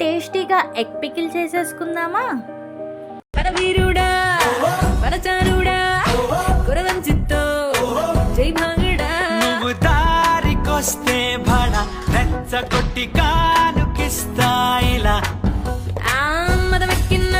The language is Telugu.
టేస్టీగా ఎగ్ పికిల్ చేసేసుకుందామా? వీరుడా వనచారుడా కురవంచిత్తో జై భాంగుడా నువ్వు దారికొస్తే భడ రెచ్చగొట్టి కానుకిస్తాయిలా మదమెక్కిన